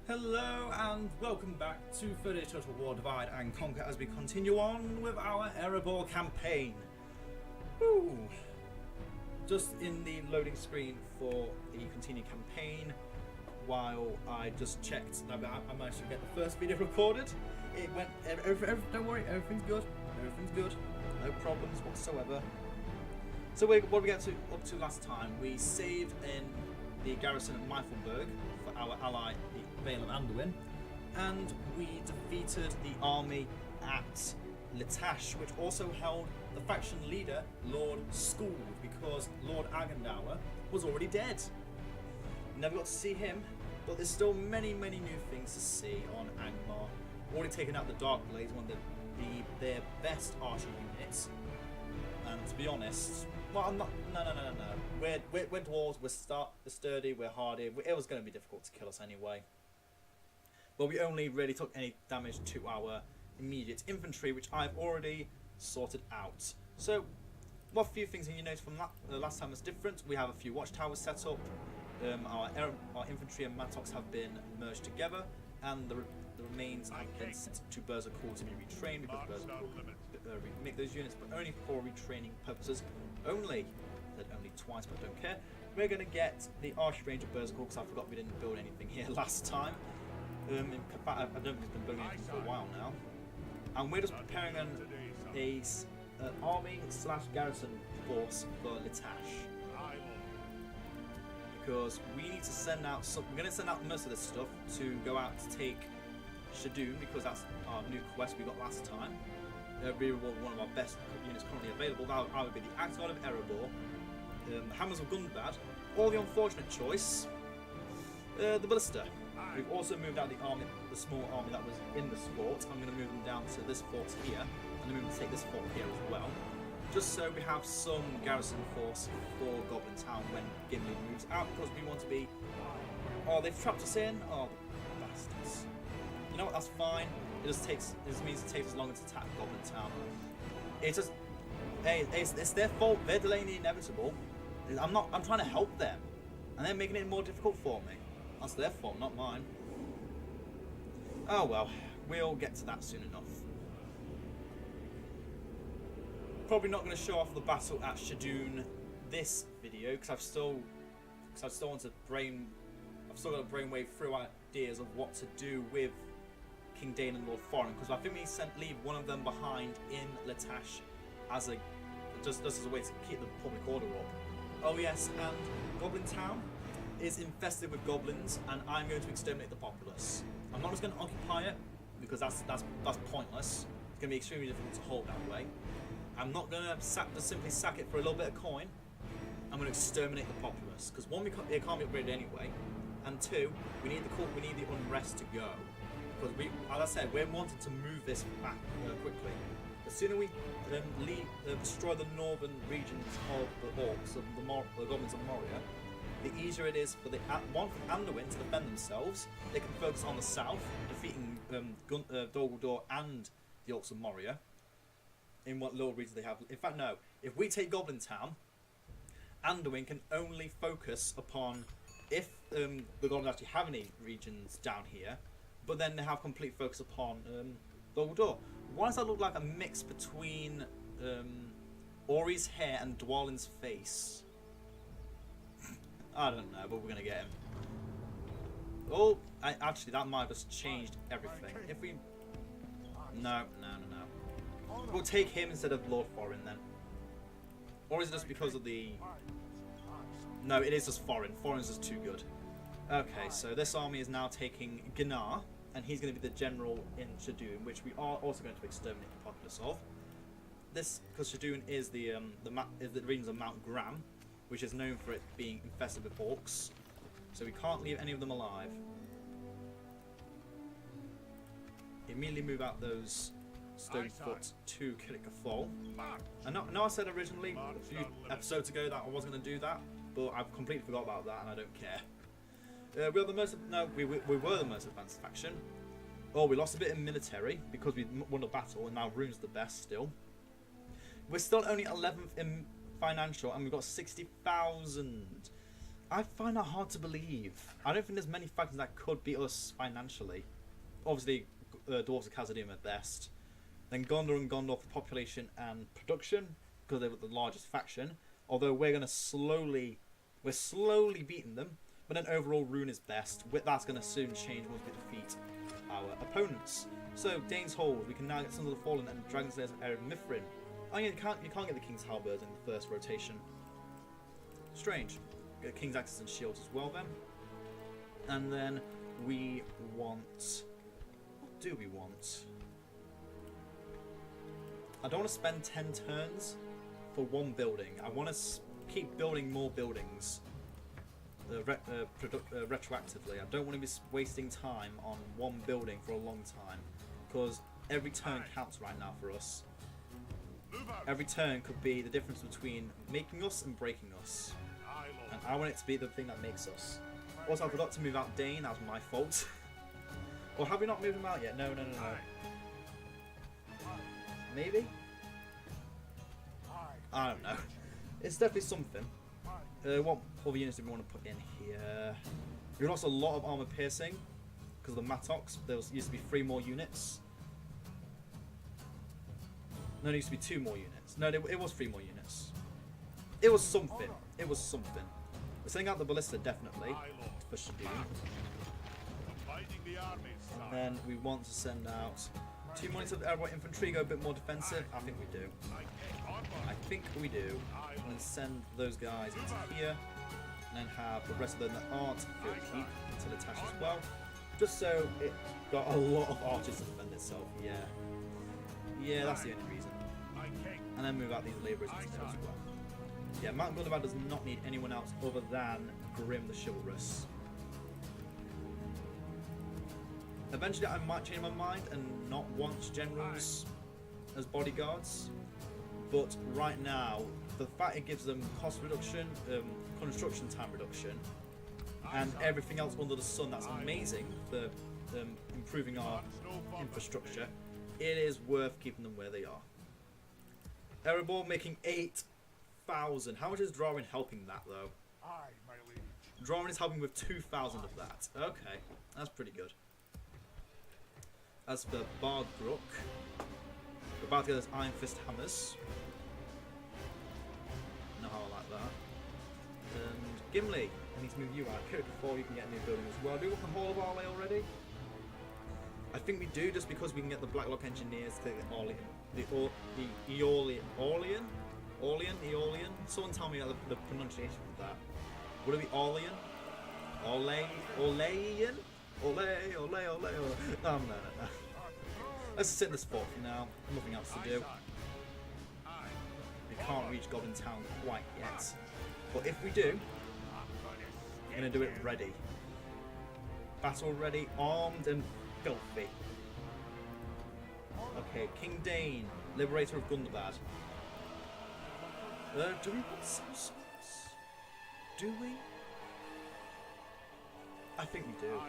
Hello and welcome back to 30 Total War Divide and Conquer as we continue on with our Erebor campaign. Woo. Just in the loading screen for the continued campaign, while I just checked, I managed to get the first video recorded. It went, don't worry, everything's good, no problems whatsoever. So what did we get up to last time? We saved in the garrison of Meifelberg for our ally, the Vale of Anduin, and we defeated the army at Litash, which also held the faction leader, Lord Skuld, because Lord Agendour was already dead. Never got to see him, but there's still many new things to see on Angmar. Already taken out the Dark Blades, one of their best archer units, and to be honest, well, I'm not. No. We're dwarves. We're sturdy. We're hardy. It was going to be difficult to kill us anyway. But we only really took any damage to our immediate infantry, which I've already sorted out. So, what few things you noticed from the last time was different. We have a few watchtowers set up. Our infantry and mattocks have been merged together, and the remains have been sent to Berserkor to be retrained, because Berserkor make those units, but only for retraining purposes only. I said only twice, but I don't care. We're going to get the Archer Range of Berserkor, because I forgot we didn't build anything here last time. In fact, I don't think it's been building anything for a while now. And we're just preparing an army/garrison force for Litash. Because we need to send out we're going to send out most of this stuff to go out to take Shadoon, because that's our new quest we got last time. We reward one of our best units currently available. That would be the Axe God of Erebor, the Hammers of Gundbad, or the unfortunate choice, the Ballista. We've also moved out the small army that was in the fort. I'm going to move them down to this fort here, and then we're going to take this fort here as well, just so we have some garrison force for Goblin Town when Gimli moves out, because we want to be... Oh, they've trapped us in? Oh, bastards. You know what, that's fine. It just means it takes us longer to attack Goblin Town. It's just... Hey, it's their fault. They're delaying the inevitable. I'm trying to help them, and they're making it more difficult for me. That's their fault, not mine. Oh well, we'll get to that soon enough. Probably not going to show off the battle at Shadoon this video, because I've still got to brainwave through ideas of what to do with King Dane and Lord Foreign, because I think we leave one of them behind in Litash as just as a way to keep the public order up. Oh yes, and Goblin Town is infested with goblins, and I'm going to exterminate the populace. I'm not just going to occupy it, because that's pointless. It's going to be extremely difficult to hold that way. I'm not going to just simply sack it for a little bit of coin. I'm going to exterminate the populace, because one, it can't be upgraded anyway, and two, we need the unrest to go, because as I said, we're wanting to move this back quickly. The sooner we destroy the northern regions of the orcs, of the goblins of Moria, the easier it is for Anduin to defend themselves. They can focus on the south, defeating Dol Guldur and the orcs of Moria in what little regions they have. In fact, no. If we take Goblin Town, Anduin can only focus upon if the goblins actually have any regions down here, but then they have complete focus upon Dol Guldur. Why does that look like a mix between Ori's hair and Dwalin's face? I don't know, but we're gonna get him. Oh, actually, that might have just changed everything. If we... No. We'll take him instead of Lord Foreign then. Or is it just because of the... No, it is just Foreign. Foreign's just too good. Okay, so this army is now taking Gnar, and he's going to be the general in Shadoon, which we are also going to exterminate the populace of. This, because Shadoon is the regions of Mount Gram, which is known for it being infested with orcs, so we can't leave any of them alive. Immediately move out those Stonefoot to Kilikafol. I know I said originally a few episodes ago that I wasn't going to do that, but I've completely forgot about that, and I don't care. We were the most advanced faction. Oh, we lost a bit in military because we won a battle, and now Rune's the best still. We're still only 11th in financial, and we've got 60,000. I find that hard to believe. I don't think there's many factions that could beat us financially. Obviously, Dwarves of Khazad-dûm at best. Then Gondor and Gondor for population and production, because they were the largest faction. Although we're slowly beating them. But then overall, Rune is best. That's going to soon change once we defeat our opponents. So, Dane's Hold, we can now get Sons of the Fallen and Dragon Slayers of Erebor Mithrin. Oh yeah, you can't get the King's Halberds in the first rotation. Strange. Get King's Axes and Shields as well then. And then we want... What do we want? I don't want to spend 10 turns for one building. I want to keep building more buildings retroactively. I don't want to be wasting time on one building for a long time, because every turn counts right now for us. Every turn could be the difference between making us and breaking us. And I want it to be the thing that makes us. Also, I forgot to move out Dane. That was my fault. Or have we not moved him out yet? No. Maybe? I don't know. It's definitely something. What other units do we want to put in here? We lost a lot of armor piercing because of the Mattox. There used to be 3 more units. No, there used to be 2 more units. No, it was 3 more units. It was something. It was something. We're sending out the Ballista, definitely, for Shadoon. And then we want to send out 2 more of Erebor Infantry, go a bit more defensive. I think we do. And then send those guys into here. And then have the rest of them that aren't field keep until attached as well. Just so it got a lot of archers to defend itself. Yeah, that's the only reason. And then move out these labourers instead as well. Yeah, Mount Gundabad does not need anyone else other than Grim the Chivalrous. Eventually I might change my mind and not want generals as bodyguards. But right now, the fact it gives them cost reduction, construction time reduction, and everything else under the sun, that's amazing for improving our infrastructure. It is worth keeping them where they are. Erebor making 8,000. How much is Drawin helping that though? Drawin is helping with 2,000 of that. Okay, that's pretty good. As for Bardbrook, we're about to get those Iron Fist hammers. Know how I like that. And Gimli, I need to move you out. Kirik before you can get a new building as well. Do we want the whole of our way already? I think we do, just because we can get the Blacklock Engineers to the Aeolian? Someone tell me the pronunciation of that. Would it be Orlean? Orlean? No. Let's sit in this fort for now. Nothing else to do. We can't reach Goblin Town quite yet. But if we do, we're going to do it ready. Battle ready, armed and filthy. Okay, King Dane, Liberator of Gundabad. Do we want some swords? Do we? I think we do.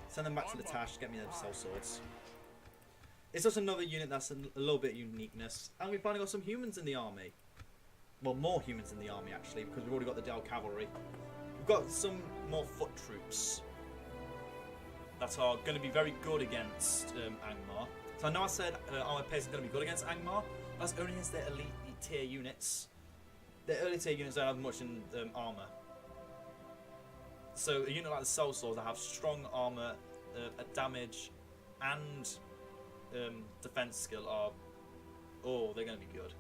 Send them back to the Tash, get me them cell swords. It's just another unit that's a little bit of uniqueness. And we finally got some humans in the army. Well, more humans in the army actually, because we've already got the Del Cavalry. We've got some more foot troops that are going to be very good against Angmar. So I know I said armor pace is going to be good against Angmar. That's only against their elite tier units. Their early tier units don't have much in armor. So a unit like the Cell Swords that have strong armor, damage, and defense skill are, they're going to be good.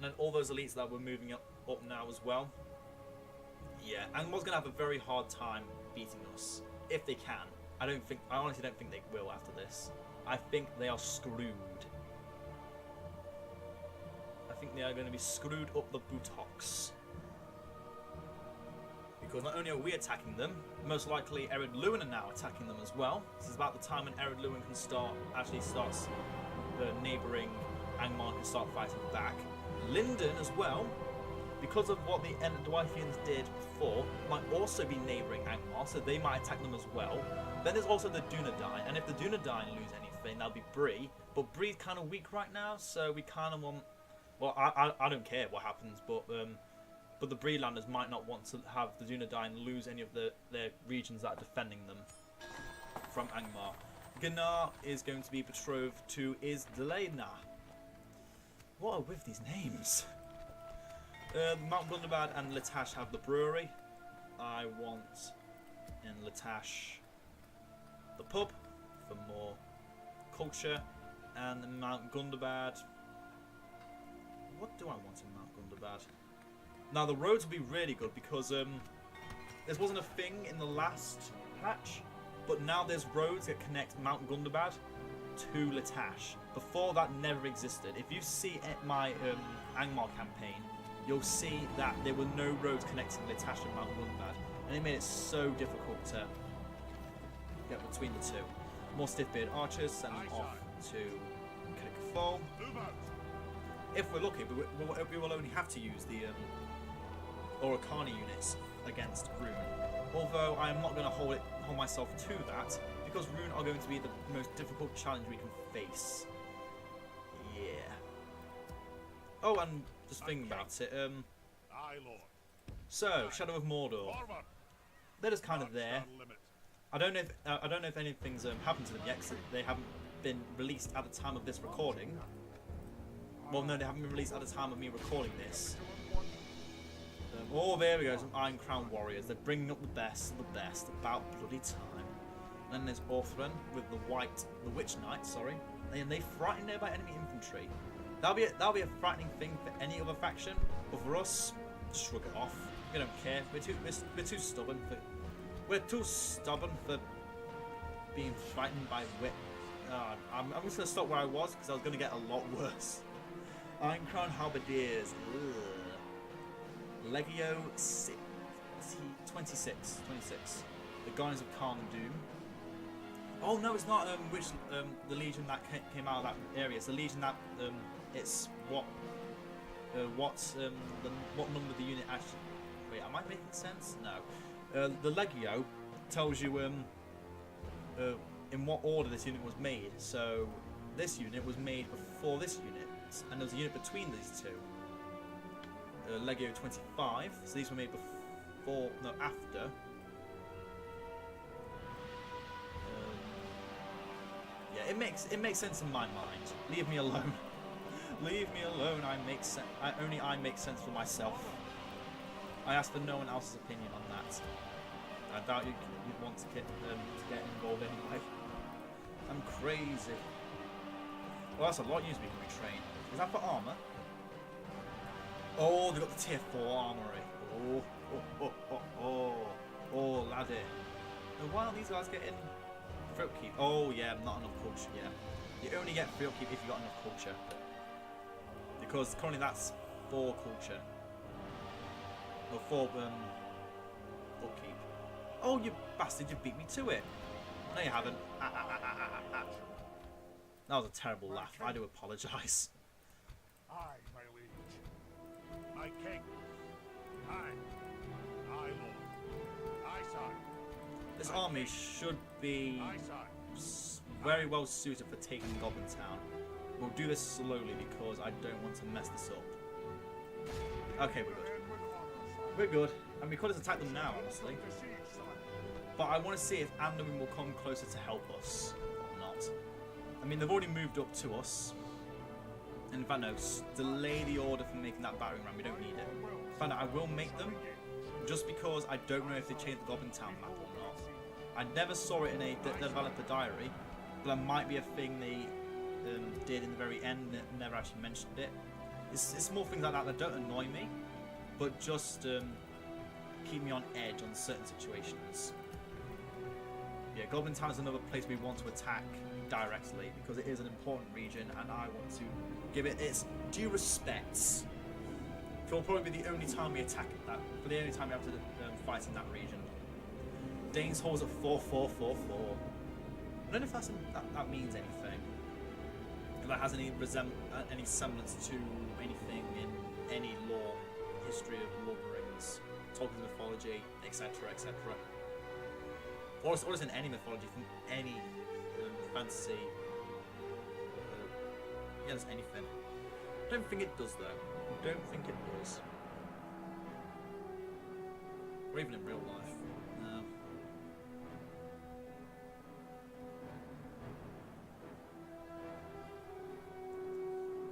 And then all those elites that we're moving up now as well. Yeah, Angmar's going to have a very hard time beating us if they can. I honestly don't think they will after this. I think they are screwed. I think they are going to be screwed up the buttocks. Because not only are we attacking them, most likely Ered Luin are now attacking them as well. This is about the time when Ered Luin can starts the neighbouring Angmar can start fighting back. Linden as well, because of what the Dwithians did before, might also be neighbouring Angmar, so they might attack them as well. Then there's also the Dunedain, and if the Dunedain lose anything, that'll be Bree. But Bree's kind of weak right now, so we kind of want... Well, I don't care what happens, but but the Breedlanders might not want to have the Dunedain lose any of their regions that are defending them from Angmar. Gnar is going to be betrothed to Isdalena. What are with these names? Mount Blunderbad and Latash have the brewery. I want in Latash the pub for more culture, and Mount Gundabad. What do I want in Mount Gundabad? Now the roads will be really good because this wasn't a thing in the last patch, but now there's roads that connect Mount Gundabad to Latash. Before that never existed. If you see at my Angmar campaign, you'll see that there were no roads connecting Latash and Mount Gundabad, and it made it so difficult to get between the two. More stiff-bearded archers, send them off to Kirkfall. If we're lucky, we will only have to use the Orikani units against Rune. Although I am not going to hold myself to that, because Rune are going to be the most difficult challenge we can face. Yeah. Oh, and just thinking about it, so Shadow of Mordor, they're just kind of there. I don't know if anything's happened to them yet, because they haven't been released at the time of this recording. Well, no, they haven't been released at the time of me recording this. Oh, there we go, some Iron Crown warriors. They're bringing up the best, about bloody time. And then there's Orthran with the Witch Knight, sorry. And they frighten nearby enemy infantry. That'll be a frightening thing for any other faction, but for us, shrug it off. We don't care. We're too stubborn for. We're too stubborn for being frightened by wit. I'm just gonna stop where I was because I was gonna get a lot worse. Iron Crown Halberdiers. Legio 26. The Guardians of Calm and Doom. Oh no, it's not the Legion that came out of that area. It's the Legion that it's what number the unit actually. Wait, am I making sense? No. The Legio tells you in what order this unit was made. So this unit was made before this unit, and there's a unit between these two. Legio 25. So these were made before, no, after. Yeah, it makes sense in my mind. Leave me alone. Leave me alone. I make sense. Only I make sense for myself. I ask for no one else's opinion on that. I doubt you'd want to get involved anyway. I'm crazy. Well, that's a lot of units we can retrain. Is that for armor? Oh, they got the tier 4 armory. Oh, laddie. And why aren't these guys getting free upkeep? Oh yeah, not enough culture. Yeah, you only get free upkeep if you got enough culture. Because currently that's 4 culture. Or 4 upkeep. Oh, you bastard! You beat me to it. No, you haven't. That was a terrible laugh. I do apologise. Aye, my liege. My king. Aye. Aye, lord. Aye, sire. This army should be very well suited for taking Goblin Town. We'll do this slowly because I don't want to mess this up. Okay, we're good. We're good. And we could just attack them now, honestly. But I want to see if Anduin will come closer to help us or not. I mean, they've already moved up to us. And in fact, no, delay the order for making that battering ram. We don't need it. In fact, I will make them, just because I don't know if they changed the Goblin Town map or not. I never saw it in a developer diary, but that might be a thing they did in the very end and never actually mentioned it. It's small things like that that don't annoy me, but just keep me on edge on certain situations. Yeah, Goblin Town is another place we want to attack directly because it is an important region and I want to give it its due respects. It will probably be the only time we attack that, for the only time we have to fight in that region. Dane's Hall's at 4444. I don't know if that means anything. If that has any semblance to anything in any lore, history of Lord of the Rings, Tolkien's mythology, etc., etc. Or just in any mythology from any fantasy. Yeah, just anything. I don't think it does though. I don't think it does. or even in real life. No.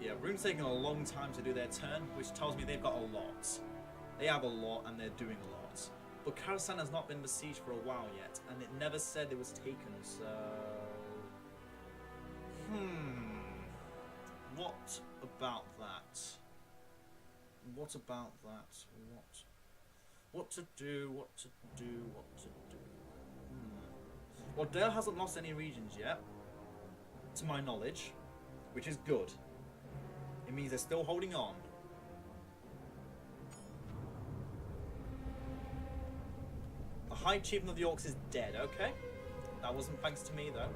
Yeah, Rune's taking a long time to do their turn, which tells me they've got a lot. They have a lot and they're doing a lot. But Karasan has not been besieged for a while yet, and it never said it was taken, so... What about that? What about that? What to do? What to do? What to do? Well, Dale hasn't lost any regions yet, to my knowledge, which is good. It means they're still holding on. The High Chieftain of the Orcs is dead, okay? That wasn't thanks to me, though.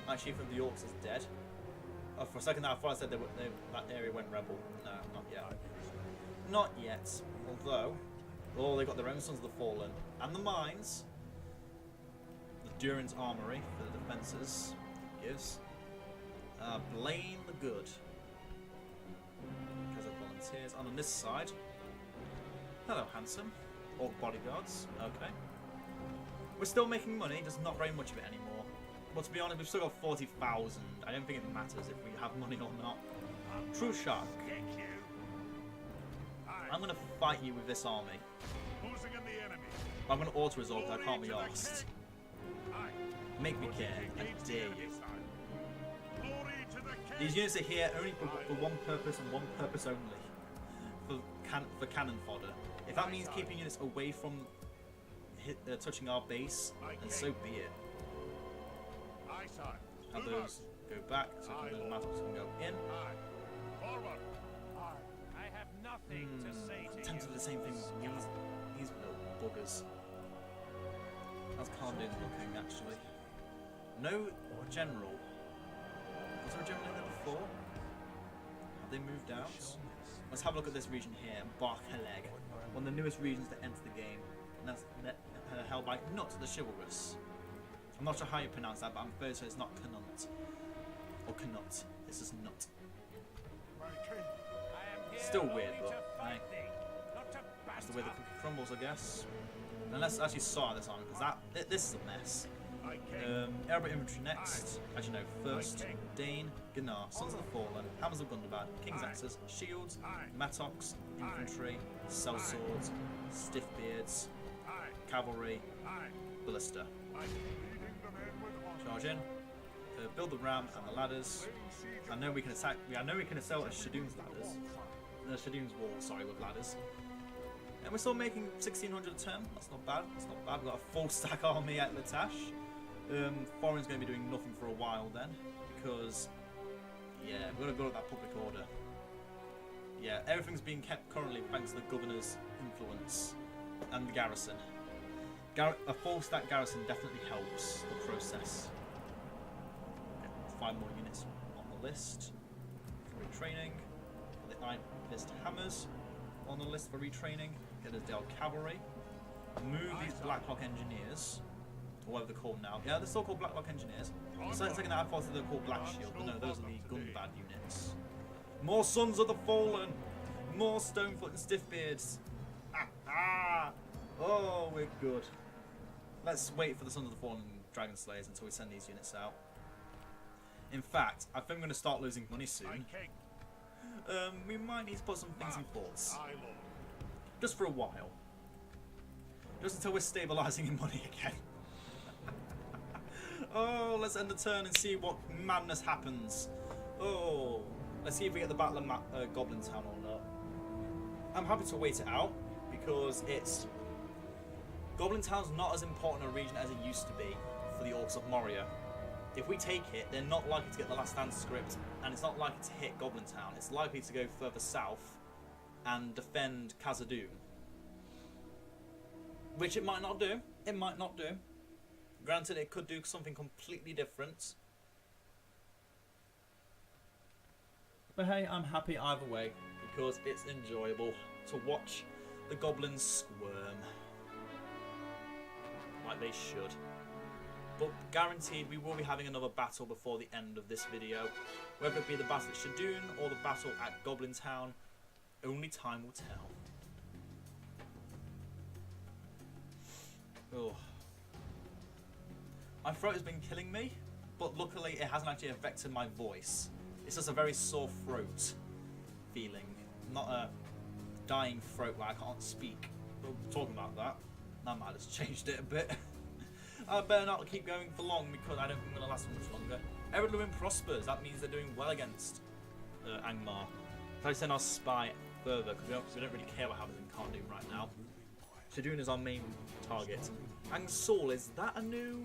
High Chieftain of the Orcs is dead. Oh, for a second I thought I said that area went rebel. No, not yet. Not yet. Although, oh, they got their own Sons of the Fallen. And the mines. The Durin's Armory for the defences. Gives. Blaine the Good. Because of volunteers. And on this side. Hello, handsome. Orc bodyguards. Okay. We're still making money, just not very much of it anymore. But to be honest, we've still got 40,000. I don't think it matters if we have money or not. True Shark. I'm going to fight you with this army. I'm going to auto-resolve because I can't be arsed. Make me care. I dare you. These units are here only for one purpose and one purpose only. For cannon fodder. If that means keeping units away from touching our base, then so be it. Have those go back so the Mattox can go in. I have nothing to say to Tend to do the same thing with these little buggers. How's Cardoon looking actually? No general. Was there a general in there before? Have they moved out? Let's have a look at this region here, Barkeleg. One of the newest regions that enter the game. And that's held by Nut the Chivalrous. I'm not sure how you pronounce that, but I'm fair to say it's not Canut. Or Canut. It's just Nut. Still weird, but hey. That's the way the cookie crumbles, I guess. And let's actually sort this on, because this is a mess. Erebor infantry next. As you know, first Dane, Gunnar, Sons of the Fallen, Hammers of Gundabad, King's Axes, Shields, Mattox, Infantry, Sellswords, Stiffbeards, Cavalry, Ballista. Charge in. Build the ram and the ladders. I know we can attack. I know we can assault Shadoon's ladders. Shadoon's wall, sorry, with ladders. And we're still making 1,600 a turn. That's not bad. That's not bad. We've got a full stack army at Latash. Foreign's going to be doing nothing for a while then, because yeah, we're going to build up that public order. Yeah, everything's being kept currently thanks to the governor's influence and the garrison. A full stack garrison definitely helps the process. Okay, 5 more units on the list for retraining. The Iron Fist Hammers on the list for retraining. Get us Dale Cavalry. Move these Blacklock Engineers, or whatever they're called now. Yeah, they're still called Blacklock Engineers. So it's like I thought they're called Black Shield, but no, those are the Gunbad units. More Sons of the Fallen! More Stonefoot and Stiffbeards! Oh, we're good. Let's wait for the Sons of the Fallen and Dragon Slayers until we send these units out. In fact, I think we're going to start losing money soon. We might need to put some things in forts. Just for a while. Just until we're stabilising in money again. Oh, let's end the turn and see what madness happens. Oh, let's see if we get the Battle of Goblin Town or not. I'm happy to wait it out because Goblin Town's not as important a region as it used to be for the Orcs of Moria. If we take it, they're not likely to get the Last Stand script, and it's not likely to hit Goblin Town. It's likely to go further south and defend Khazad-dûm. Which it might not do. It might not do. Granted, it could do something completely different. But hey, I'm happy either way, because it's enjoyable to watch the goblins squirm. Like they should. But guaranteed we will be having another battle before the end of this video. Whether it be the battle at Shadoon or the battle at Goblin Town, only time will tell. Oh. My throat has been killing me, but luckily it hasn't actually affected my voice. It's just a very sore throat feeling, not a dying throat where I can't speak. But talking about that, that might have changed it a bit. I better not keep going for long because I don't think I'm going to last much longer. Erebor prospers, that means they're doing well against Angmar. If I send our spy further, because we don't really care what happens in Khartoum right now. Shadoon is our main target. Angsul, is that a new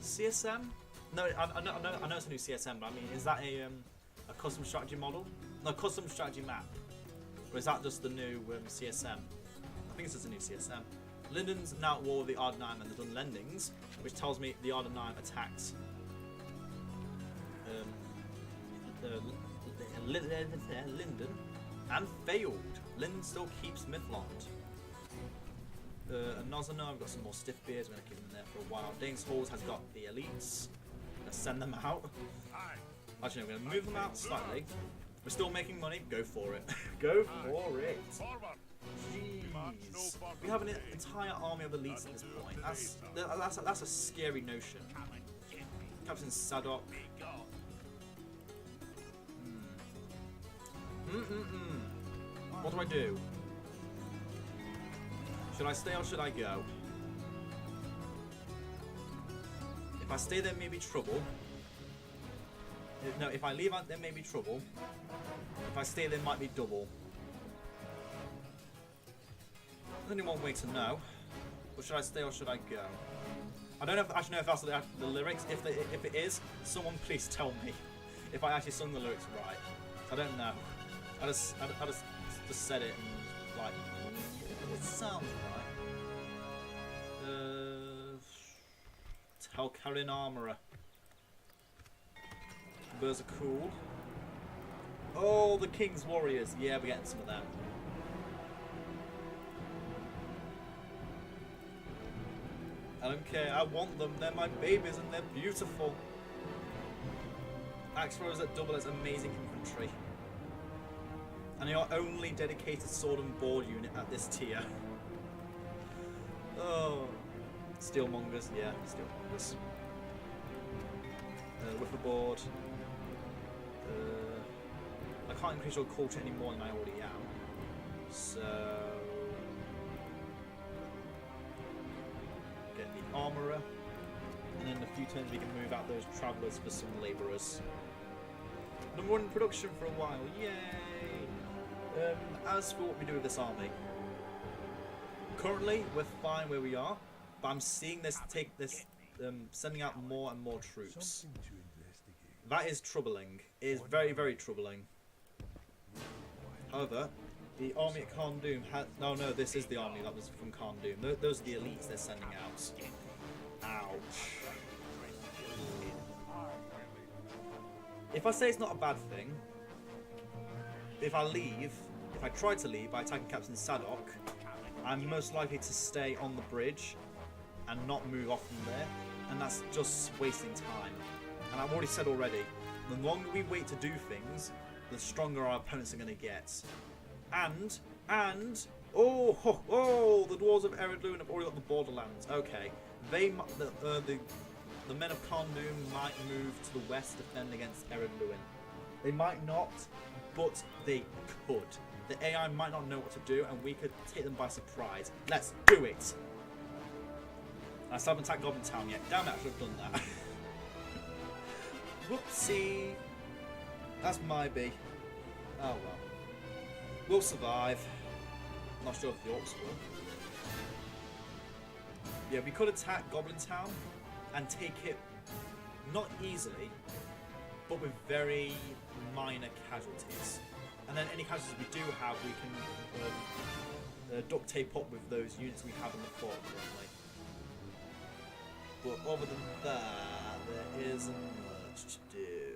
CSM? No, I know it's a new CSM, but I mean, is that a custom strategy model? No, custom strategy map. Or is that just the new CSM? I think it's just a new CSM. Linden's now at war with the Ardenheim and the Dunlendings, which tells me the Ardenheim attacked Linden and failed. Linden still keeps Mythland. Nozano, I've got some more stiff beards, I'm going to keep them there for a while. Dane's Halls has got the elites. I'm going to send them out. Actually, I'm going to move them out slightly. We're still making money, go for it. Go for it. Jeez. We have an entire army of elites at this point. That's a scary notion. Captain Sadok. What do I do? Should I stay or should I go? If I stay, there may be trouble. No, if I leave out, there may be trouble. If I stay, there might be double. There's only one way to know. But should I stay or should I go? I don't know if actually know if that's the lyrics. If it is, someone please tell me if I actually sung the lyrics right. I don't know. I just said it and like it sounds right. Telkarin Armourer. Birds are cool. Oh, the King's Warriors. Yeah, we're getting some of them. I don't care. I want them. They're my babies and they're beautiful. Axe throwers that double as amazing infantry. And your only dedicated sword and board unit at this tier. Oh. Steelmongers. Yeah, Steelmongers. Whifferboard. I can't increase your culture any more than I already am. So get the armourer, and in a few turns we can move out those travellers for some labourers. Number one in production for a while, yay! As for what we do with this army, currently we're fine where we are, but I'm seeing this sending out more and more troops. That is troubling. It is very, very troubling. However, the army at Khartoum has... No, this is the army that was from Khartoum. Those are the elites they're sending out. Ouch. If I say it's not a bad thing, if I try to leave by attacking Captain Sadok, I'm most likely to stay on the bridge and not move off from there, and that's just wasting time. And I've already said already, the longer we wait to do things, the stronger our opponents are going to get. And the dwarves of Erebor have already got the borderlands. Okay, the men of Khartoum might move to the west to defend against Erebor. They might not, but they could. The AI might not know what to do, and we could take them by surprise. Let's do it! I still haven't attacked Goblin Town yet. Damn it, I should have done that. Whoopsie. That's my B. Oh well. We'll survive. Not sure if the Orcs will. Yeah, we could attack Goblin Town and take it not easily, but with very minor casualties. And then any casualties we do have, we can duct tape up with those units we have in the fort currently. But other than that, there isn't much to do.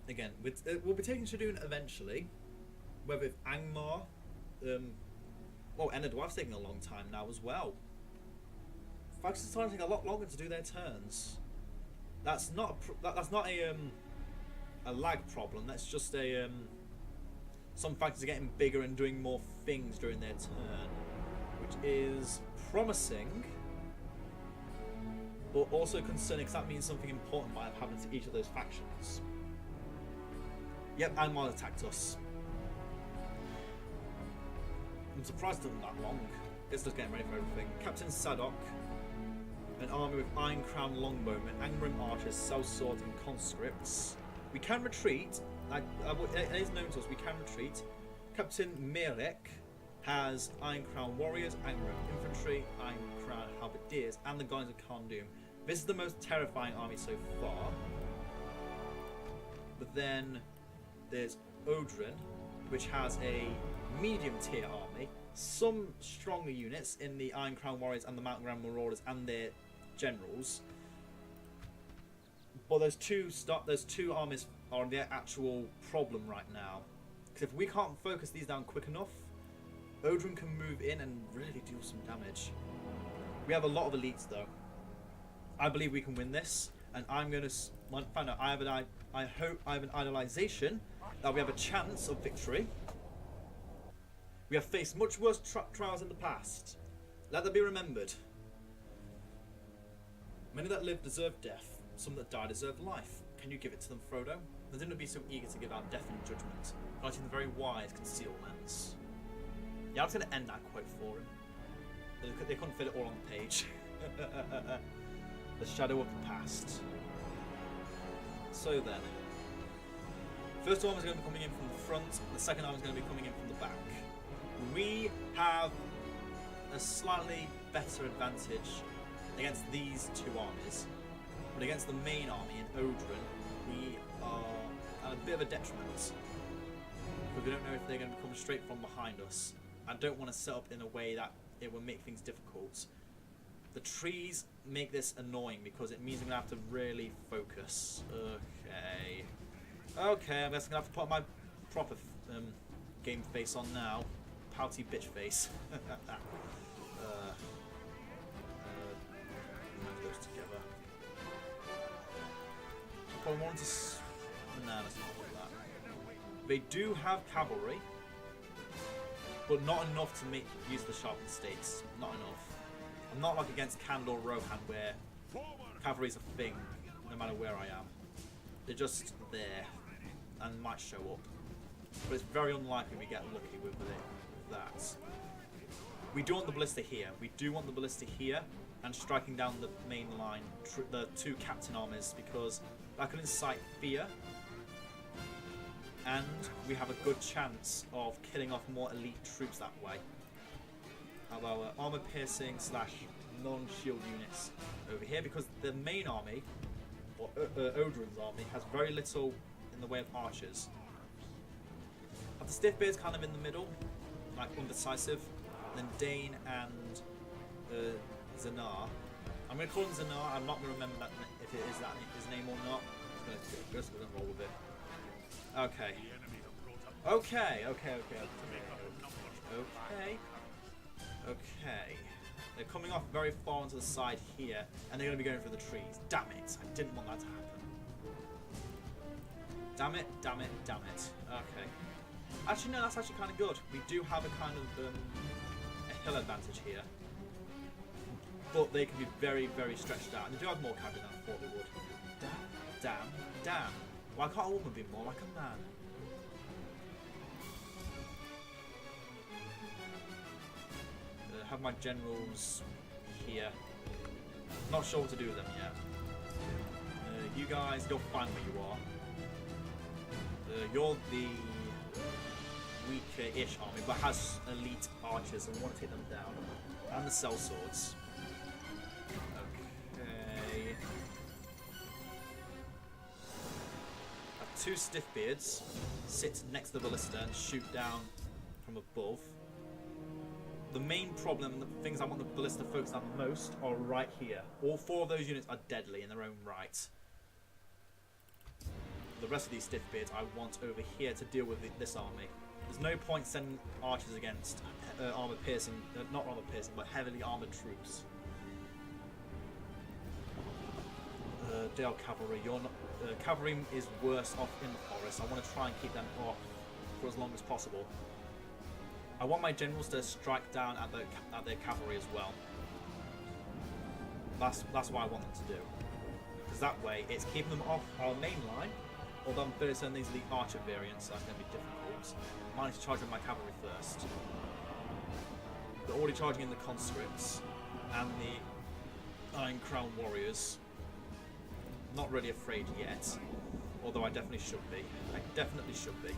Again, we'll be taking Shadoon eventually. Whether it's Angmar, well, Enedwar's taking a long time now as well. Factions are starting to take a lot longer to do their turns. That's not a lag problem. That's just a Some factors are getting bigger and doing more things during their turn, which is promising, but also concerning because that means something important might have happened to each of those factions. Yep, Angmar attacked us. I'm surprised it took that long. It's just getting ready for everything. Captain Sadok, an army with Iron Crown Longbowmen, Angmar archers, sellswords and conscripts. We can retreat. It is known to us, we can retreat. Captain Mirek has Iron Crown warriors, Angmar infantry, Iron Crown halberdiers, and the Guardians of Kharndoom. This is the most terrifying army so far. But then there's Odrin, which has a medium tier army, some stronger units in the Iron Crown warriors and the Mountain Grand Marauders and their generals. But those two armies are the actual problem right now. Because if we can't focus these down quick enough, Odrin can move in and really do some damage. We have a lot of elites though. I believe we can win this, and I'm going to find out. I hope I have an idealization that we have a chance of victory. We have faced much worse trials in the past. Let that be remembered. Many that live deserve death. Some that die deserve life. Can you give it to them, Frodo? They didn't be so eager to give out death in judgment, fighting the very wise concealments. Yeah, I was going to end that quote for him. They couldn't fit it all on the page. The shadow of the past. So then, first arm is going to be coming in from the front, the second arm is going to be coming in from the back. We have a slightly better advantage against these two armies, but against the main army in Odrin, we are at a bit of a detriment. But we don't know if they're going to come straight from behind us. I don't want to set up in a way that it will make things difficult. The trees make this annoying because it means I'm going to have to really focus. Okay, I guess I'm going to have to put my proper game face on now. Pouty bitch face. Those together. I want to... Nah, let's not do that. They do have cavalry, but not enough to make use of the sharpened stakes. Not enough. I'm not like against Kand or Rohan where cavalry's a thing, no matter where I am. They're just there and might show up. But it's very unlikely we get lucky with that. We do want the ballista here. We do want the ballista here and striking down the main line, the two captain armies, because that can incite fear. And we have a good chance of killing off more elite troops that way. Have our armor piercing / non-shield units over here, because the main army, or Odrin's army, has very little in the way of archers. Have the Stiffbeards kind of in the middle, like undecisive. Then Dane and Zanar. I'm going to call him Zanar. I'm not going to remember that if it is that his name or not. I'm just going to roll with it. Okay. Okay. They're coming off very far onto the side here, and they're going to be going through the trees. Damn it! I didn't want that to happen. Damn it! Okay. Actually, no, that's actually kind of good. We do have a kind of a hill advantage here, but they can be very, very stretched out, and they do have more cavalry than I thought they would. Damn! Why can't a woman be more like a man? Have my generals here. Not sure what to do with them yet. You guys, you're fine where you are. You're the weaker-ish army, but has elite archers, and we want to take them down. And the sellswords. Okay. Have two Stiffbeards sit next to the ballista and shoot down from above. The main problem, the things I want the ballista to focus on most, are right here. All four of those units are deadly in their own right. The rest of these Stiffbeards I want over here to deal with this army. There's no point sending archers against armor piercing, not armor piercing, but heavily armored troops. Dale cavalry, cavalry is worse off in the forest. I want to try and keep them off for as long as possible. I want my generals to strike down at their cavalry as well. That's what I want them to do. Because that way, it's keeping them off our main line. Although I'm fairly certain these are the archer variants, so that's going to be difficult. I need to charge with my cavalry first. They're already charging in the conscripts and the Iron Crown warriors. Not really afraid yet, although I definitely should be. I definitely should be.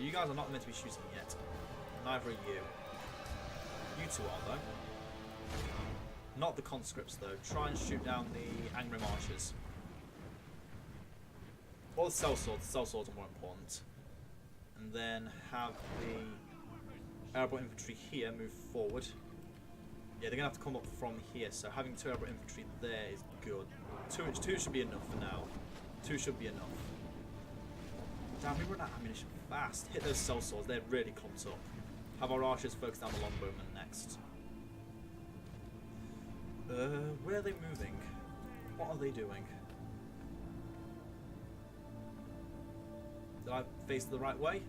You guys are not meant to be shooting yet. Neither are you. You two are, though. Not the conscripts, though. Try and shoot down the Angmar archers. Or the sellswords. The sellswords are more important. And then have the Erebor infantry here move forward. Yeah, they're going to have to come up from here, so having 2 Erebor infantry there is good. Two should be enough for now. 2 should be enough. Damn, we run out of ammunition fast. Hit those sellswords, they're really clumped up. Have our archers focus down the longbowmen next. Where are they moving? What are they doing? Did I face the right way?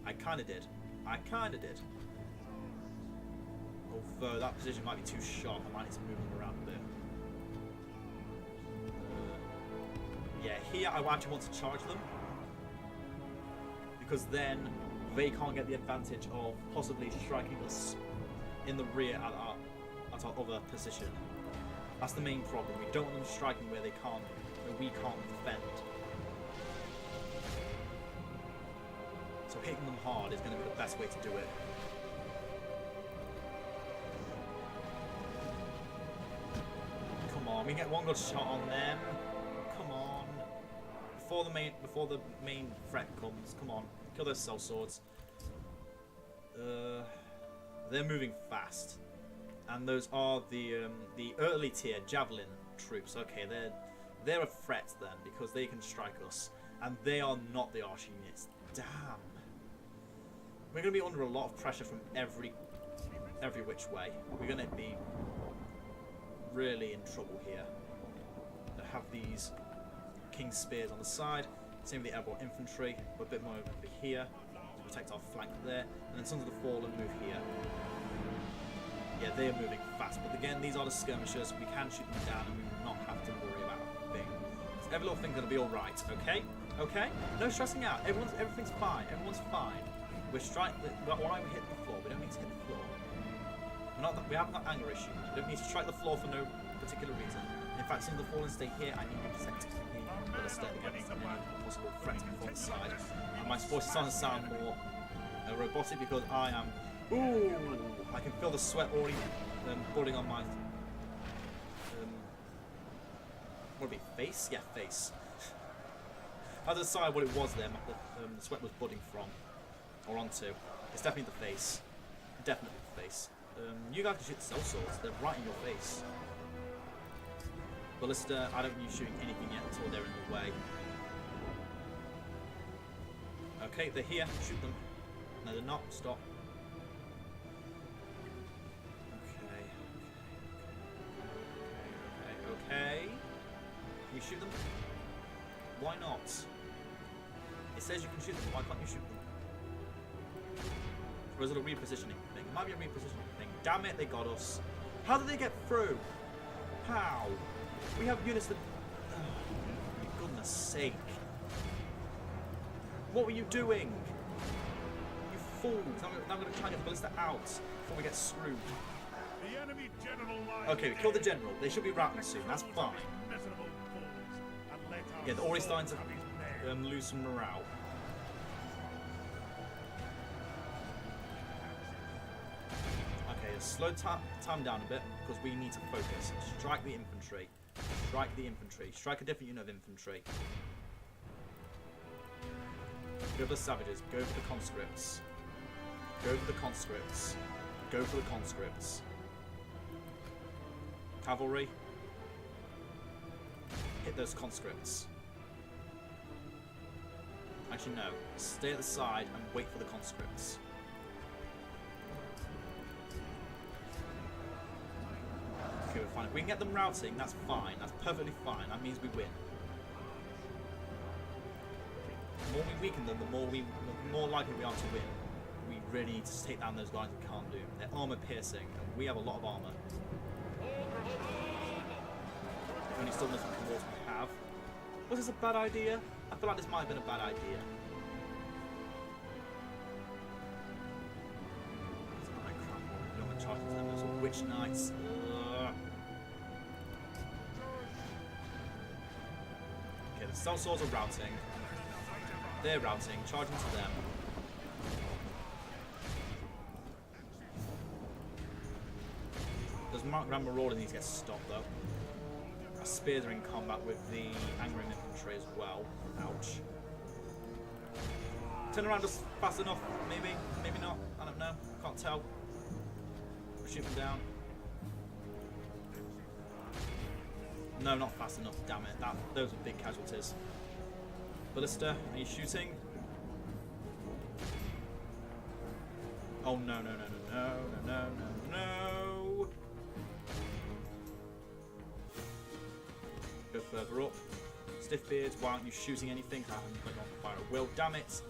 I kinda did. I kinda did. Although that position might be too sharp, I might need to move them around a bit. Yeah, here I actually want to charge them. Because then they can't get the advantage of possibly striking us in the rear at our other position. That's the main problem. We don't want them striking where we can't defend. So hitting them hard is going to be the best way to do it. Come on, we get one good shot on them. Come on. Before the main threat comes, come on, kill those sellswords. They're moving fast, and those are the early tier javelin troops. Okay, they're a threat then because they can strike us, and they are not the archer units. Damn, we're gonna be under a lot of pressure from every which way. We're gonna be really in trouble here. To have these King's Spears on the side, same with the Erebor infantry, we're a bit more over here to protect our flank there, and then Sons of the Fallen move here. Yeah, they are moving fast, but again, these are the skirmishers, we can shoot them down and we will not have to worry about a thing. So every little thing's going to be alright, okay? Okay? No stressing out, everything's fine, everyone's fine. Why we hit the floor? We don't need to hit the floor. We haven't got anger issues, we don't need to strike the floor for no particular reason. In fact, Sons of the Fallen stay here, I need to protect the ballista against any possible threats from the side. And my voice is starting to sound more robotic because I am... Ooh! I can feel the sweat already building on my... what would it be? Face? Yeah, face. I had to decide what it was there the sweat was budding from. Or onto. It's definitely the face. Definitely the face. You guys can shoot the sellswords. They're right in your face. Ballista, I don't use shooting anything yet until they're in the way. Okay, they're here. Shoot them. No, they're not. Stop. Okay. Can you shoot them? Why not? It says you can shoot them. Why can't you shoot them? Or is it a repositioning thing? It might be a repositioning thing. Damn it, they got us. How did they get through? How? We have units that... Oh, for goodness sake. What were you doing? You fools. I'm going to try and get the ballista out before we get screwed. The enemy general okay, we killed the general. They should be routing soon. That's fine. Yeah, they're already starting to lose some morale. Okay, let's slow time down a bit because we need to focus. Strike the infantry. Strike the infantry. Strike a different unit of infantry. Go for the savages. Go for the conscripts. Go for the conscripts. Go for the conscripts. Cavalry. Hit those conscripts. Actually, no. Stay at the side and wait for the conscripts. Okay, we're fine. If we can get them routing, that's fine. That's perfectly fine. That means we win. more we weaken them, the more likely we are to win. We really need to take down those guys we can't do. They're armor piercing, and we have a lot of armor. If only still doesn't come what we have. Was this a bad idea? I feel like this might have been a bad idea. You don't want to charge into them. Those are witch knights. Okay, the sellswords are routing. They're routing, charging to them. Does Grand Marauder need to get stopped though? Our spears are in combat with the Angmar infantry as well. Ouch. Turn around just fast enough, maybe, maybe not. I don't know. Can't tell. Shoot them down. No, not fast enough. Damn it! Those are big casualties. Ballista, are you shooting? Oh no no no no no no no no no! Go further up. Stiffbeards, why aren't you shooting anything? I haven't put on fire at will. Damn it!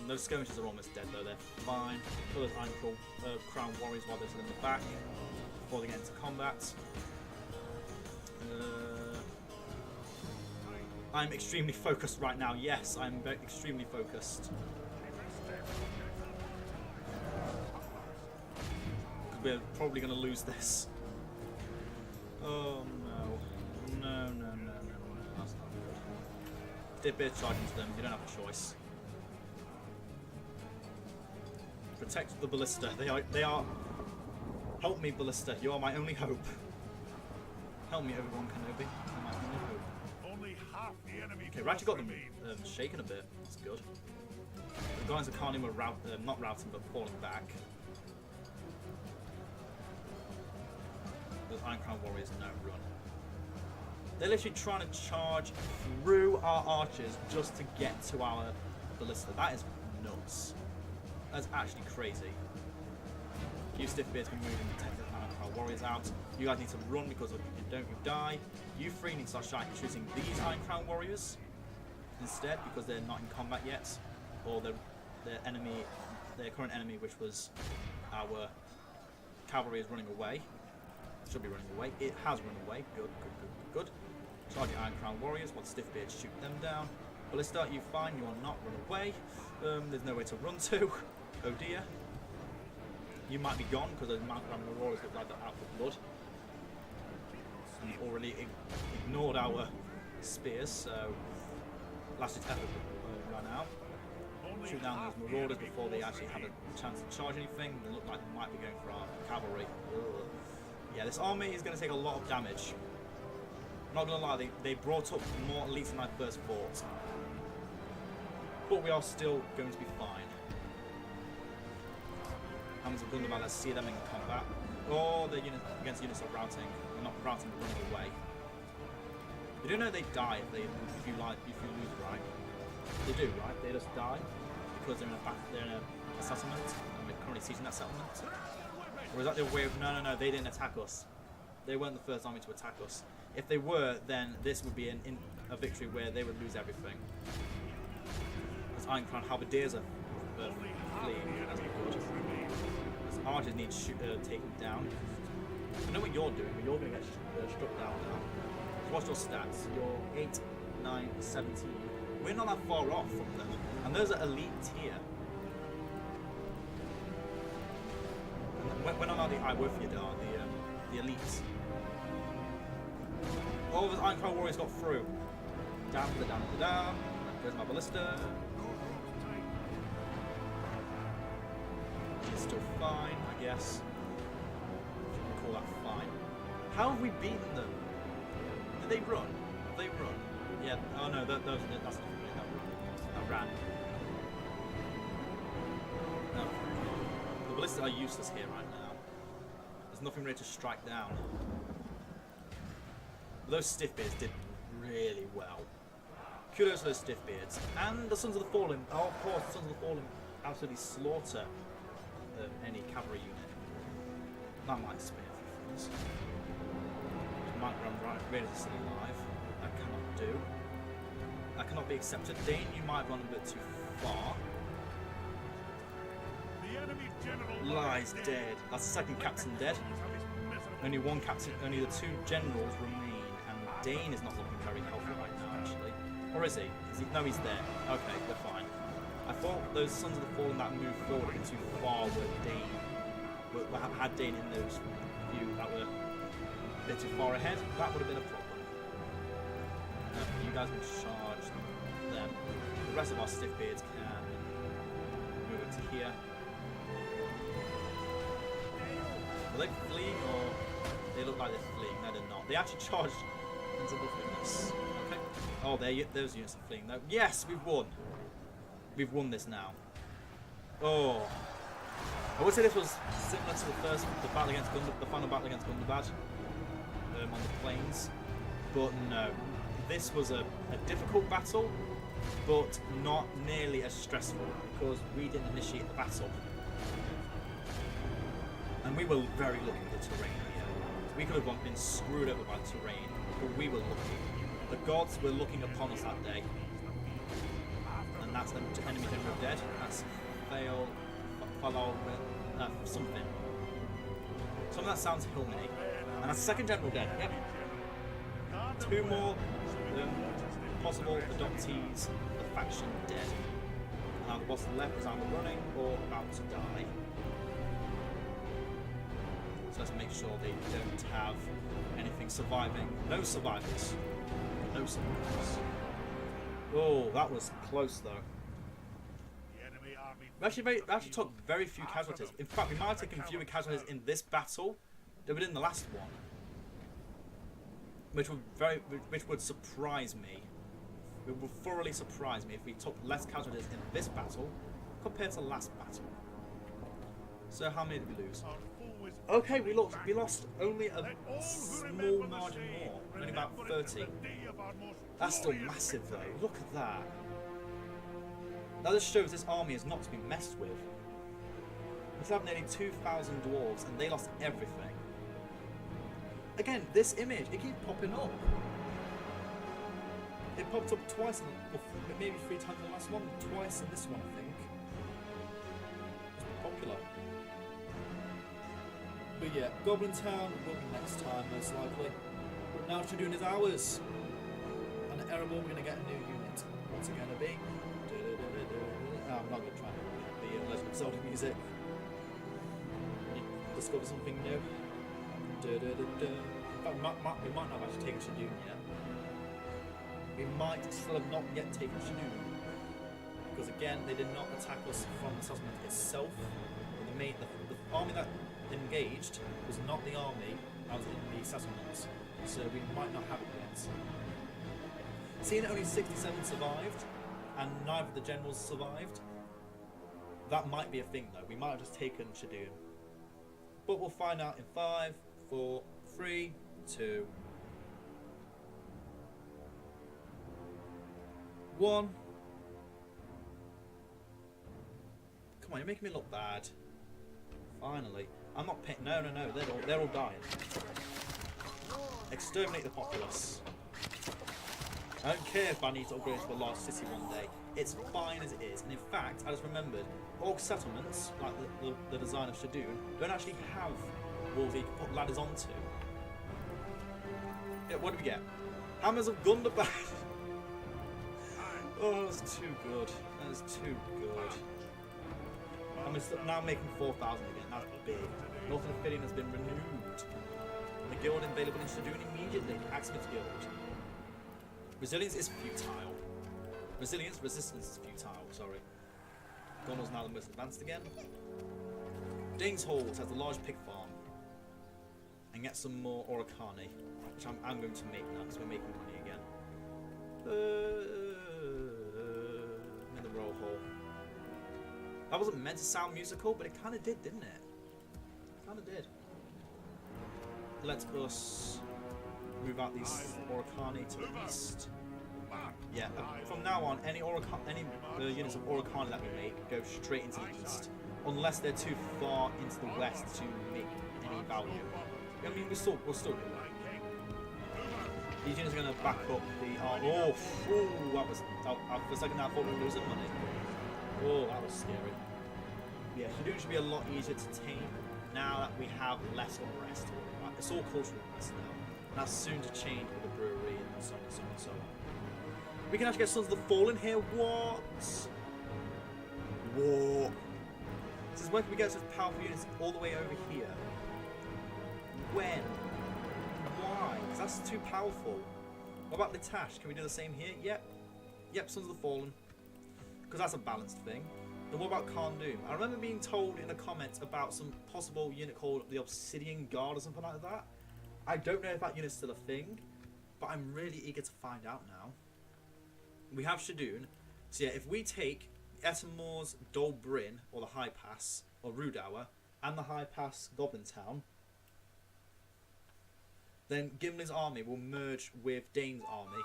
Those skirmishers are almost dead though. They're fine. Kill those Iron Crown Warriors while they're still in the back before they get into combat. I'm extremely focused right now. Yes, I'm extremely focused. We're probably going to lose this. Oh no. No, no, no, no, no. That's not good. Stiffbeard charging to them. You don't have a choice. Protect the ballista. They are. Help me, ballista. You are my only hope. Help me, everyone, Kenobi. You're my only hope. Only half the enemy. Okay, we actually got them shaken a bit. That's good. The guys at Carney were not routing, but falling back. Those Iron Crown Warriors no run. They're literally trying to charge through our archers just to get to our ballista. That is nuts. That's actually crazy. You Stiffbeards can move and take the Iron Crown Warriors out. You guys need to run because if you don't, you die. You three need to start shooting these Iron Crown Warriors instead because they're not in combat yet, or their current enemy, which was our cavalry, is running away. Should be running away. It has run away. Good, good, good, good, good. Charge your Iron Crown Warriors while Stiffbeards shoot them down. Ballista, you fine. You are not run away. There's nowhere to run to. Oh dear. You might be gone because those Grand Marauders look like they're out for blood. And you've already ignored our spears, so last attempt run out. Shoot down those Marauders before they actually have a chance to charge anything. They look like they might be going for our cavalry. Ugh. Yeah, this army is going to take a lot of damage. I'm not going to lie, they brought up more elites than I first thought. But we are still going to be fine. Hands of Gundam, let's see them in combat. Oh, they're against units of routing. They're not routing, but running away. You do know they die if you lose, right? They do, right? They just die because they're in a settlement, and we're currently sieging that settlement. Or is that the way of? No, they didn't attack us. They weren't the first army to attack us. If they were, then this would be a victory where they would lose everything. As Iron Crown Halberdiers are fleeing, as we could. Archers need taken down. I know what you're doing, but you're going to get struck down now. So what's your stats? You're 8, 9, 17. We're not that far off from them. And those are elite tier. And when I'm on the Iworthiad are the elites. Oh, the Iron Crown Warriors got through. Down. There's my ballista. It's still fine, I guess. If you can call that fine. How have we beaten them? Did they run? Have they run? Yeah. Oh no, that's not that ran. No. The ballistas are useless here right now. There's nothing really to strike down. But those Stiffbeards did really well. Kudos to those Stiffbeards. And the Sons of the Fallen. Oh, of course, the Sons of the Fallen absolutely slaughter any cavalry unit. That might spare a few things. Might run right, Raiders are still alive. That cannot do. That cannot be accepted. Dane, you might have gone a bit too far. The enemy general Lies dead. That's the second captain dead. Only one captain, only the two generals remain, and Dane is not looking very healthy right now, actually. Or is he? No, he's there. Okay, we're fine. I thought those Sons of the Fallen that moved forward a bit too far had Dane in those few that were a bit too far ahead. That would have been a problem. You guys can charge them. The rest of our stiffbeards can move it to here. Are they fleeing or they look like they're fleeing? No, they're not. They actually charged into nothingness. Okay. Oh, those units are fleeing though. Yes, we've won. We've won this now. Oh. I would say this was similar to the battle against the final battle against Gundabad on the plains, but no. This was a difficult battle, but not nearly as stressful because we didn't initiate the battle. And we were very lucky with the terrain here. We could have been screwed over by the terrain, but we were lucky. The gods were looking upon us that day. And that's the enemy general dead. That's fail, follow, something. Some of that sounds Hillmany. And that's second general dead. Yep. Two more possible adoptees of the faction dead. Now the boss on the left is either running or about to die. So let's make sure they don't have anything surviving. No survivors. No survivors. Oh, that was close though. We actually took very few casualties. In fact, we might have taken fewer casualties in this battle than we did in the last one. Which would surprise me. It would thoroughly surprise me if we took less casualties in this battle compared to the last battle. So how many did we lose? Okay, we lost only a small margin more, only about 30. That's still massive though. Look at that. That just shows this army is not to be messed with. We still have nearly 2,000 dwarves and they lost everything. Again, this image, it keeps popping up. It popped up twice, maybe 3 times in the last one, twice in this one, I think. It's popular. But yeah, Goblin Town will be next time, most likely. Now Shadoon is ours. And at Erebor, we're going to get a new unit. What's it going to be? No, I'm not going to try the Legend of Zelda music. Discover something new. In fact, we might not have actually taken Shadoon yet. We might still have not yet taken Shadoon. Because again, they did not attack us from the settlement itself. The army that engaged was not the army that was in the settlements. So we might not have it yet. Seeing only 67 survived, and neither of the generals survived, that might be a thing though. We might have just taken Shadoon. But we'll find out in 5, 4, 3, 2, 1. Come on, you're making me look bad. Finally. I'm not paying. No, they're all dying. Exterminate the populace. I don't care if I need to upgrade to a large city one day. It's fine as it is. And in fact, I just remembered, orc settlements, like the design of Shadoon, don't actually have walls that you can put ladders onto. Yeah, what do we get? Hammers of Gundabad. Oh, that's too good. That is too good. I'm now making 4,000 again. That's big. Northern Ophidian has been renewed. The guild available in Shadoon immediately. Axmith Guild. Resilience is futile. Resistance is futile, sorry. Gondor's now the most advanced again. Dane's Halls has a large pig farm. And get some more Oricani, which I'm going to make now because we're making money again. I'm in the roll hall. That wasn't meant to sound musical, but it kind of did, didn't it? It kind of did. Let us move out these Oricani to the east. Yeah, from now on, any units of Oricani that we make go straight into the east, unless they're too far into the west to make any value. I mean, we'll still do that. These units are going to back up the army. Oh, that was... for a second I thought we were losing money. Oh, that was scary. Yeah, Shadoon should be a lot easier to tame now that we have less unrest. It's all cultural unrest now. And that's soon to change with the brewery and so on and so on and so on. We can actually get Sons of the Fallen here. What? Whoa. This is when we get such powerful units all the way over here. When? Why? Because that's too powerful. What about Litash? Can we do the same here? Yep. Yep, Sons of the Fallen. Because that's a balanced thing. And what about Kharndoom? I remember being told in the comments about some possible unit called the Obsidian Guard or something like that. I don't know if that unit's still a thing, but I'm really eager to find out now. We have Shadoon. So yeah, if we take Etamor's Dol Bryn, or the High Pass, or Rudour, and the High Pass Goblin Town, then Gimli's army will merge with Dane's army.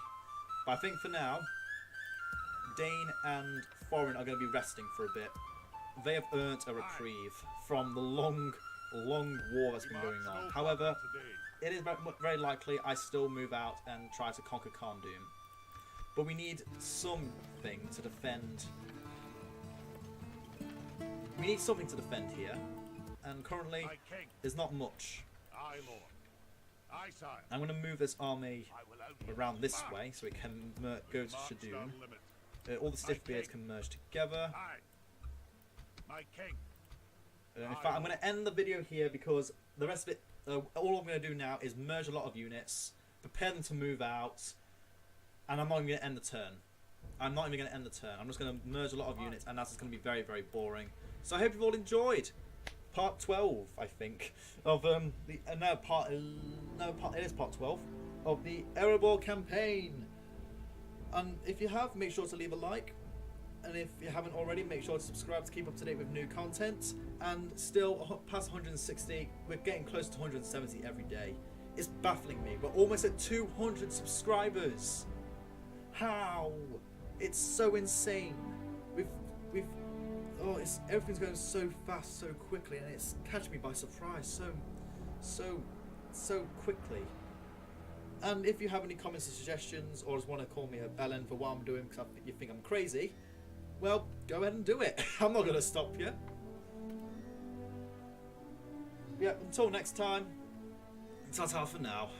But I think for now, Dane and Foreign are going to be resting for a bit. They have earned a reprieve from the long war that's been going on. However, it is very likely I still move out and try to conquer Kharndoom. But we need something to defend. We need something to defend here. And currently, there's not much. I'm going to move this army around this way so it can go to Shadoon. All the Stiffbeards can merge together. In fact, I'm going to end the video here because the rest of it, all I'm going to do now is merge a lot of units, prepare them to move out, and I'm not even going to end the turn. I'm not even going to end the turn. I'm just going to merge a lot of units, and that's just going to be very, very boring. So I hope you've all enjoyed part 12, I think, of it is part 12 of the Erebor campaign. And if you have, make sure to leave a like. And if you haven't already, make sure to subscribe to keep up to date with new content. And still, past 160, we're getting close to 170 every day. It's baffling me. We're almost at 200 subscribers. How? It's so insane. Everything's going so fast, so quickly, and it's catching me by surprise so quickly. And if you have any comments or suggestions, or just want to call me a bellend for what I'm doing because you think I'm crazy, well, go ahead and do it. I'm not going to stop you. Yeah, until next time, ta-ta for now.